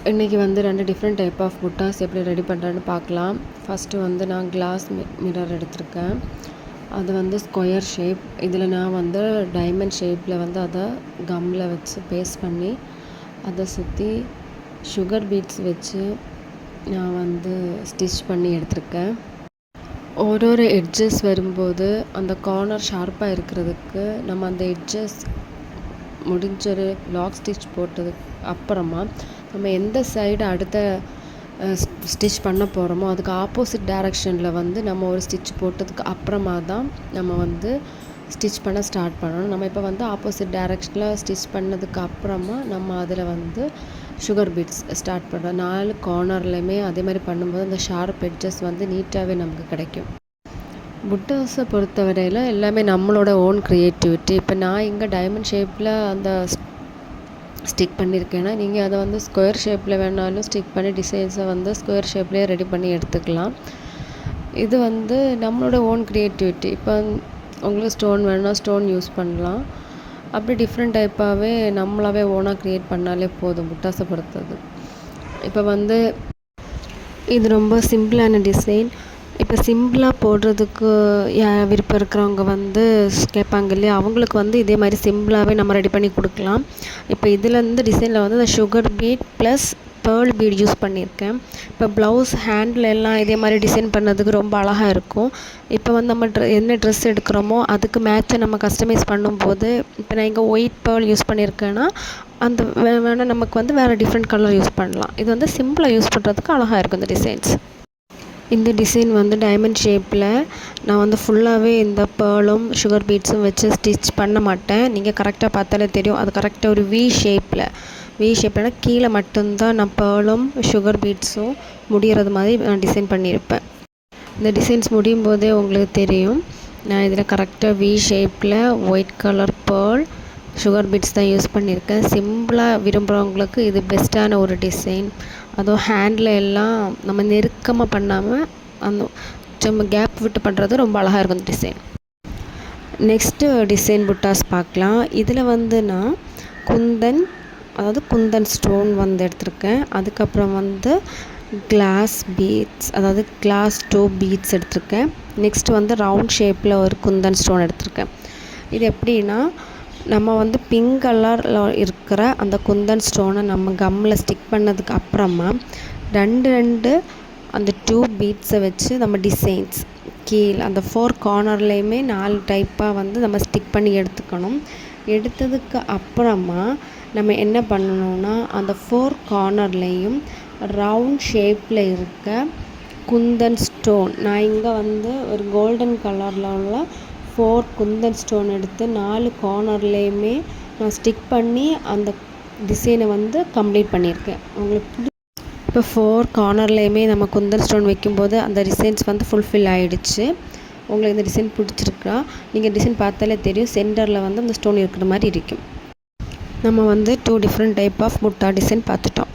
இன்றைக்கி வந்து 2 different type of புட்டாஸ் எப்படி ரெடி பண்ணுறேன்னு பார்க்கலாம். ஃபஸ்ட்டு வந்து நான் கிளாஸ் மிரர் எடுத்திருக்கேன். அது வந்து ஸ்கொயர் ஷேப். இதில் நான் வந்து டைமண்ட் ஷேப்பில் வந்து அதை கம்மில் வச்சு பேஸ்ட் பண்ணி அதை சுற்றி சுகர் பீட்ஸ் வச்சு நான் வந்து ஸ்டிச் பண்ணி எடுத்திருக்கேன். ஒரு எட்ஜஸ் வரும்போது அந்த கார்னர் ஷார்ப்பாக இருக்கிறதுக்கு நம்ம அந்த எட்ஜஸ் முடிஞ்சொரு லாக் ஸ்டிச் போட்டதுக்கு அப்புறமா நம்ம எந்த சைடு அடுத்த ஸ்டிச் பண்ண போகிறோமோ அதுக்கு ஆப்போசிட் டைரக்ஷனில் வந்து நம்ம ஒரு ஸ்டிச் போட்டதுக்கு அப்புறமா தான் நம்ம வந்து ஸ்டிச் பண்ண ஸ்டார்ட் பண்ணணும். நம்ம இப்போ வந்து ஆப்போசிட் டைரக்ஷனில் ஸ்டிச் பண்ணதுக்கு அப்புறமா நம்ம அதில் வந்து சுகர் பீட்ஸ் ஸ்டார்ட் பண்ணுறோம். 4 கார்னர்லையுமே அதே மாதிரி பண்ணும்போது அந்த ஷார்ப் எட்ஜஸ் வந்து நீட்டாகவே நமக்கு கிடைக்கும். புட்டாஸை பொறுத்தவரையில் எல்லாமே நம்மளோட ஓன் க்ரியேட்டிவிட்டி. இப்போ நான் இங்கே டைமண்ட் ஷேப்பில் அந்த ஸ்டிக் பண்ணியிருக்கேன்னா நீங்கள் அதை வந்து ஸ்கொயர் ஷேப்பில் வேணாலும் ஸ்டிக் பண்ணி டிசைன்ஸை வந்து ஸ்கொயர் ஷேப்லேயே ரெடி பண்ணி எடுத்துக்கலாம். இது வந்து நம்மளோட ஓன் க்ரியேட்டிவிட்டி. இப்போ உங்களுக்கு ஸ்டோன் வேணும்னா ஸ்டோன் யூஸ் பண்ணலாம். அப்படி டிஃப்ரெண்ட் டைப்பாகவே நம்மளாவே ஓனாக க்ரியேட் பண்ணாலே போதும் புட்டாஸை பொறுத்தது. இப்போ வந்து இது ரொம்ப சிம்பிளான டிசைன். இப்போ சிம்பிளாக போடுறதுக்கு விருப்பம் இருக்கிறவங்க வந்து கேட்பாங்க இல்லையா, அவங்களுக்கு வந்து இதே மாதிரி சிம்பிளாகவே நம்ம ரெடி பண்ணி கொடுக்கலாம். இப்போ இதில் வந்து டிசைனில் வந்து இந்த sugar beat plus pearl beat use பண்ணியிருக்கேன். இப்போ ப்ளவுஸ் ஹேண்டில் எல்லாம் இதே மாதிரி டிசைன் பண்ணதுக்கு ரொம்ப அழகாக இருக்கும். இப்போ வந்து நம்ம என்ன ட்ரெஸ் எடுக்கிறோமோ அதுக்கு மேட்சை நம்ம கஸ்டமைஸ் பண்ணும்போது இப்போ நான் இங்கே ஒயிட் பேர்ல் யூஸ் பண்ணியிருக்கேன்னா அந்த வேணால் நமக்கு வந்து வேறு டிஃப்ரெண்ட் கலர் யூஸ் பண்ணலாம். இது வந்து சிம்பிளாக யூஸ் பண்ணுறதுக்கு அழகாக இருக்கும் இந்த டிசைன்ஸ். இந்த டிசைன் வந்து டைமண்ட் ஷேப்பில் நான் வந்து ஃபுல்லாகவே இந்த பேர்லும் சுகர் பீட்ஸும் வச்சு ஸ்டிச் பண்ண மாட்டேன். நீங்கள் கரெக்டாக பார்த்தாலே தெரியும். அது கரெக்டாக ஒரு வி ஷேப்லனா கீழே மட்டும்தான் நான் பேர்லும் சுகர் பீட்ஸும் முடிகிறது மாதிரி நான் டிசைன் பண்ணியிருப்பேன். இந்த டிசைன்ஸ் முடியும் போதே உங்களுக்கு தெரியும். நான் இதில் கரெக்டாக வி ஷேப்பில் white colour pearl sugar beads தான் யூஸ் பண்ணியிருக்கேன். சிம்பிளாக விரும்புகிறவங்களுக்கு இது பெஸ்ட்டான ஒரு டிசைன். அதுவும் ஹேண்டில் எல்லாம் நம்ம நெருக்கமாக பண்ணாமல் அந்த சும்மா கேப் விட்டு பண்ணுறது ரொம்ப அழகாக இருக்கும் இந்த டிசைன். நெக்ஸ்ட்டு டிசைன் புட்டாஸ் பார்க்கலாம். இதில் வந்து நான் குந்தன் ஸ்டோன் வந்து எடுத்திருக்கேன். அதுக்கப்புறம் வந்து கிளாஸ் பீட்ஸ், அதாவது கிளாஸ் 2 பீட்ஸ் எடுத்திருக்கேன். நெக்ஸ்ட்டு வந்து ரவுண்ட் ஷேப்பில் ஒரு குந்தன் ஸ்டோன் எடுத்திருக்கேன். இது எப்படின்னா நம்ம வந்து பிங்க் கலரில் இருக்கிற அந்த குந்தன் ஸ்டோனை நம்ம கம்மில் ஸ்டிக் பண்ணதுக்கு அப்புறமா ரெண்டு அந்த 2 பீட்ஸை வச்சு நம்ம டிசைன்ஸ் கீழே அந்த 4 கார்னர்லேயுமே 4 டைப்பாக வந்து நம்ம ஸ்டிக் பண்ணி எடுத்துக்கணும். எடுத்ததுக்கு அப்புறமா நம்ம என்ன பண்ணணும்னா அந்த 4 கார்னர்லேயும் ரவுண்ட் ஷேப்பில் இருக்க குந்தன் ஸ்டோன், நான் இங்கே வந்து ஒரு கோல்டன் கலரில் உள்ள 4 குந்தன் ஸ்டோன் எடுத்து 4 கார்னர்லேயுமே நான் ஸ்டிக் பண்ணி அந்த டிசைனை வந்து கம்ப்ளீட் பண்ணியிருக்கேன். உங்களுக்கு இப்போ 4 கார்னர்லேயுமே நம்ம குந்தன் ஸ்டோன் வைக்கும்போது அந்த டிசைன்ஸ் வந்து ஃபுல்ஃபில் ஆகிடுச்சு. உங்களுக்கு இந்த டிசைன் பிடிச்சிருக்கா? நீங்கள் டிசைன் பார்த்தாலே தெரியும். சென்டரில் வந்து அந்த ஸ்டோன் இருக்கிற மாதிரி இருக்கும். நம்ம வந்து 2 டிஃப்ரெண்ட் டைப் ஆஃப் புட்டா டிசைன் பார்த்துட்டோம்.